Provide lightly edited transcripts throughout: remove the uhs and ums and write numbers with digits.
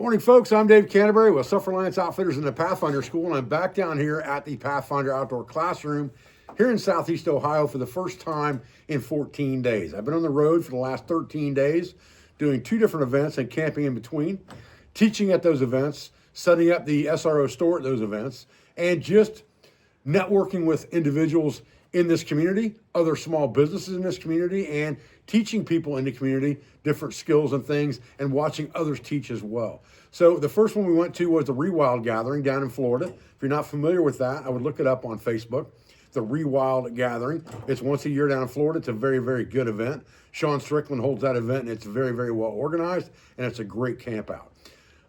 Morning, folks. I'm Dave Canterbury with Self-Reliance Outfitters in the Pathfinder School, and I'm back down here at the Pathfinder Outdoor Classroom here in Southeast Ohio for the first time in 14 days. I've been on the road for the last 13 days doing 2 different events and camping in between, teaching at those events, setting up the SRO store at those events, and just networking with individuals in this community, other small businesses in this community, and teaching people in the community different skills and things, and watching others teach as well. So the first one we went to was the Rewild Gathering down in Florida. If you're not familiar with that, I would look it up on Facebook. The Rewild Gathering. It's once a year down in Florida. It's a very, very good event. Sean Strickland holds that event, and it's very, very well organized, and it's a great camp out.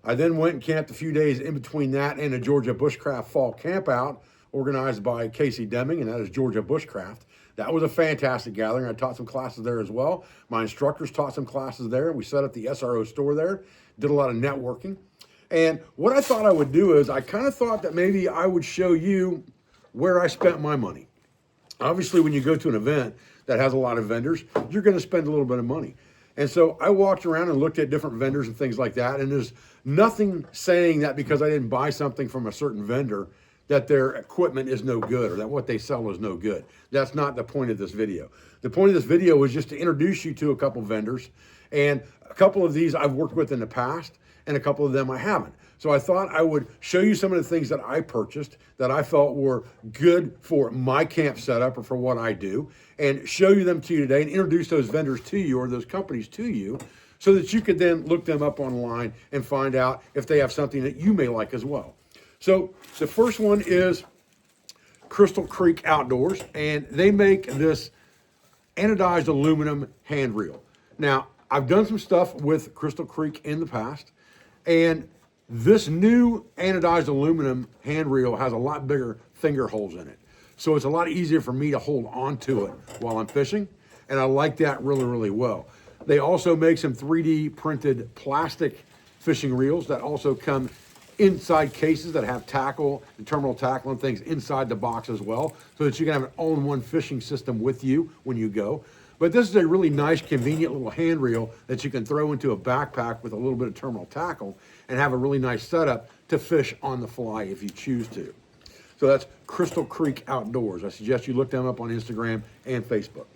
I then went and camped a few days in between that and the Georgia Bushcraft Fall Camp Out, organized by Casey Deming, and that is Georgia Bushcraft. That was a fantastic gathering. I taught some classes there as well. My instructors taught some classes there. We set up the SRO store there, did a lot of networking. And what I thought I would do is I kind of thought that maybe I would show you where I spent my money. Obviously, when you go to an event that has a lot of vendors, you're going to spend a little bit of money. And so I walked around and looked at different vendors and things like that. And there's nothing saying that because I didn't buy something from a certain vendor that their equipment is no good or that what they sell is no good. That's not the point of this video. The point of this video was just to introduce you to a couple vendors, and a couple of these I've worked with in the past and a couple of them I haven't. So I thought I would show you some of the things that I purchased that I felt were good for my camp setup or for what I do, and show you them to you today and introduce those vendors to you or those companies to you so that you could then look them up online and find out if they have something that you may like as well. So the first one is Crystal Creek Outdoors, and they make this anodized aluminum hand reel. Now, I've done some stuff with Crystal Creek in the past, and this new anodized aluminum hand reel has a lot bigger finger holes in it. So it's a lot easier for me to hold onto it while I'm fishing, and I like that really, really well. They also make some 3D printed plastic fishing reels that also come inside cases that have tackle, the terminal tackle and things inside the box as well, so that you can have an all-in-one fishing system with you when you go. But this is a really nice, convenient little hand reel that you can throw into a backpack with a little bit of terminal tackle and have a really nice setup to fish on the fly if you choose to. So that's Crystal Creek Outdoors. I suggest you look them up on Instagram and Facebook.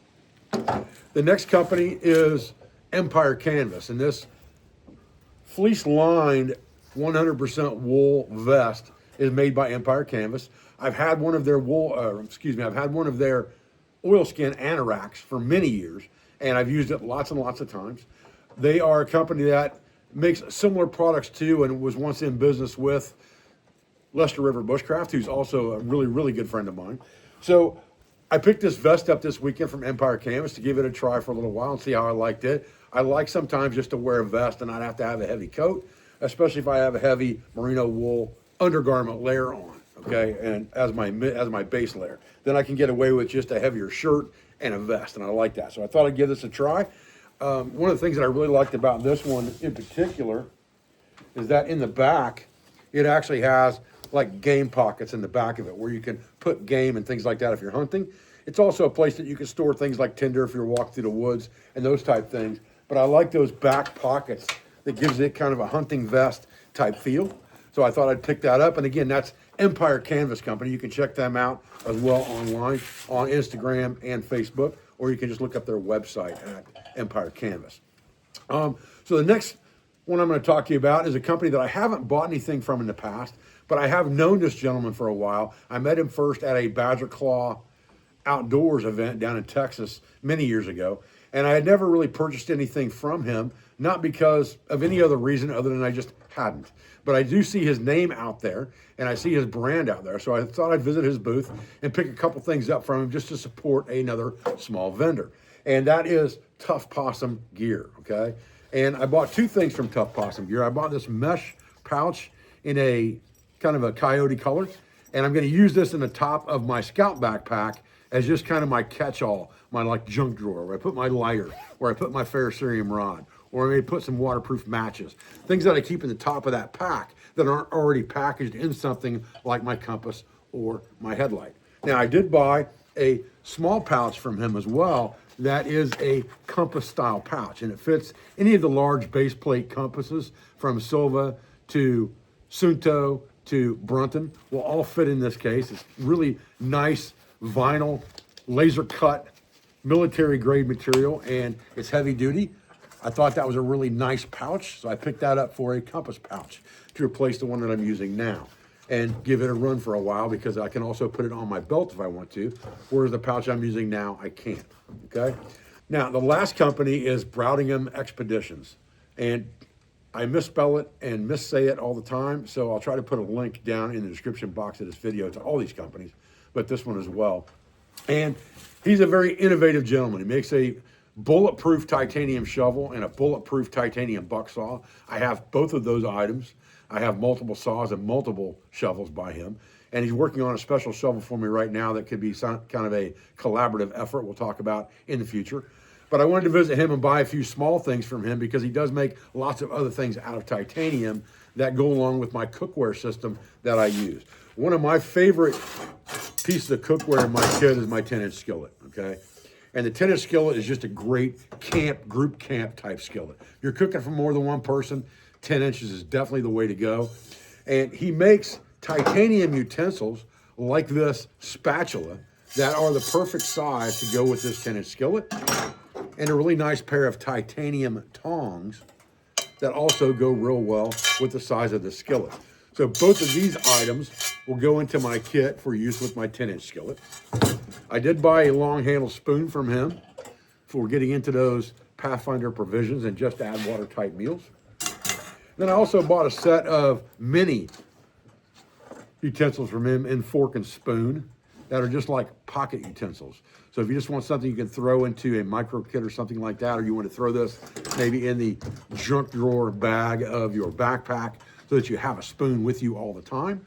The next company is Empire Canvas, and this fleece-lined 100% wool vest is made by Empire Canvas. I've had one of their I've had one of their oilskin anoraks for many years, and I've used it lots and lots of times. They are a company that makes similar products to and was once in business with Lester River Bushcraft, who's also a really, really good friend of mine. So I picked this vest up this weekend from Empire Canvas to give it a try for a little while and see how I liked it. I like sometimes just to wear a vest and not have to have a heavy coat, especially if I have a heavy merino wool undergarment layer on, okay, and as my base layer. Then I can get away with just a heavier shirt and a vest, and I like that. So I thought I'd give this a try. One of the things that I really liked about this one in particular is that in the back, it actually has like game pockets in the back of it where you can put game and things like that if you're hunting. It's also a place that you can store things like tinder if you're walking through the woods and those type things. But I like those back pockets that gives it kind of a hunting vest type feel. So I thought I'd pick that up. And again, that's Empire Canvas Company. You can check them out as well online on Instagram and Facebook, or you can just look up their website at Empire Canvas. So the next one I'm going to talk to you about is a company that I haven't bought anything from in the past, but I have known this gentleman for a while. I met him first at a Badger Claw Outdoors event down in Texas many years ago. And I had never really purchased anything from him, not because of any other reason other than I just hadn't. But I do see his name out there, and I see his brand out there. So I thought I'd visit his booth and pick a couple things up from him just to support another small vendor. And that is Tough Possum Gear, okay? And I bought 2 things from Tough Possum Gear. I bought this mesh pouch in a kind of a coyote color, and I'm gonna use this in the top of my scout backpack as just kind of my catch-all, my like junk drawer, where I put my lighter, where I put my ferrocerium rod, or I may put some waterproof matches, things that I keep in the top of that pack that aren't already packaged in something like my compass or my headlight. Now, I did buy a small pouch from him as well that is a compass style pouch, and it fits any of the large base plate compasses from Silva to Sunto to Brunton will all fit in this case. It's really nice vinyl, laser cut, military grade material, and it's heavy duty. I thought that was a really nice pouch, so I picked that up for a compass pouch to replace the one that I'm using now and give it a run for a while, because I can also put it on my belt if I want to, whereas the pouch I'm using now, I can't, okay? Now, the last company is Browingham Expeditions, and I misspell it and missay it all the time, so I'll try to put a link down in the description box of this video to all these companies, but this one as well. And he's a very innovative gentleman. He makes a bulletproof titanium shovel and a bulletproof titanium buck saw. I have both of those items. I have multiple saws and multiple shovels by him. And he's working on a special shovel for me right now that could be some kind of a collaborative effort we'll talk about in the future. But I wanted to visit him and buy a few small things from him, because he does make lots of other things out of titanium that go along with my cookware system that I use. One of my favorite pieces of cookware in my kit is my 10-inch skillet, okay? And the 10-inch skillet is just a great group camp type skillet. If you're cooking for more than one person, 10 inches is definitely the way to go. And he makes titanium utensils like this spatula that are the perfect size to go with this 10-inch skillet, and a really nice pair of titanium tongs that also go real well with the size of the skillet. So both of these items will go into my kit for use with my 10-inch skillet. I did buy a long handle spoon from him for getting into those Pathfinder provisions and just to add watertight meals. Then I also bought a set of mini utensils from him in fork and spoon that are just like pocket utensils. So if you just want something you can throw into a micro kit or something like that, or you want to throw this maybe in the junk drawer bag of your backpack so that you have a spoon with you all the time,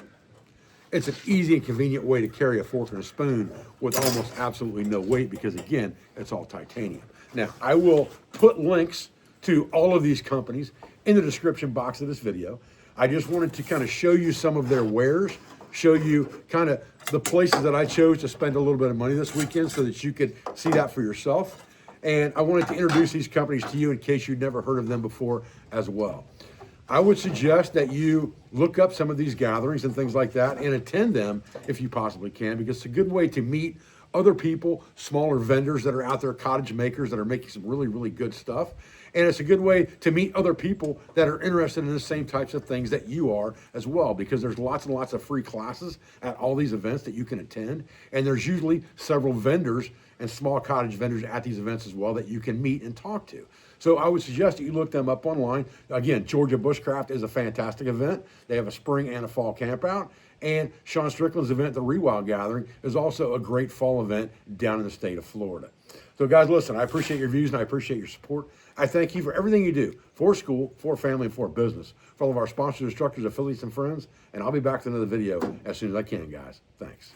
it's an easy and convenient way to carry a fork and a spoon with almost absolutely no weight, because again, it's all titanium. Now, I will put links to all of these companies in the description box of this video. I just wanted to kind of show you some of their wares, show you kind of the places that I chose to spend a little bit of money this weekend so that you could see that for yourself. And I wanted to introduce these companies to you in case you'd never heard of them before as well. I would suggest that you look up some of these gatherings and things like that and attend them if you possibly can, because it's a good way to meet other people, smaller vendors that are out there, cottage makers that are making some really, really good stuff. And it's a good way to meet other people that are interested in the same types of things that you are as well, because there's lots and lots of free classes at all these events that you can attend. And there's usually several vendors and small cottage vendors at these events as well that you can meet and talk to. So I would suggest that you look them up online. Again, Georgia Bushcraft is a fantastic event. They have a spring and a fall camp out. And Sean Strickland's event, the Rewild Gathering, is also a great fall event down in the state of Florida. So guys, listen, I appreciate your views and I appreciate your support. I thank you for everything you do for school, for family, and for business, for all of our sponsors, instructors, affiliates, and friends. And I'll be back with another video as soon as I can, guys. Thanks.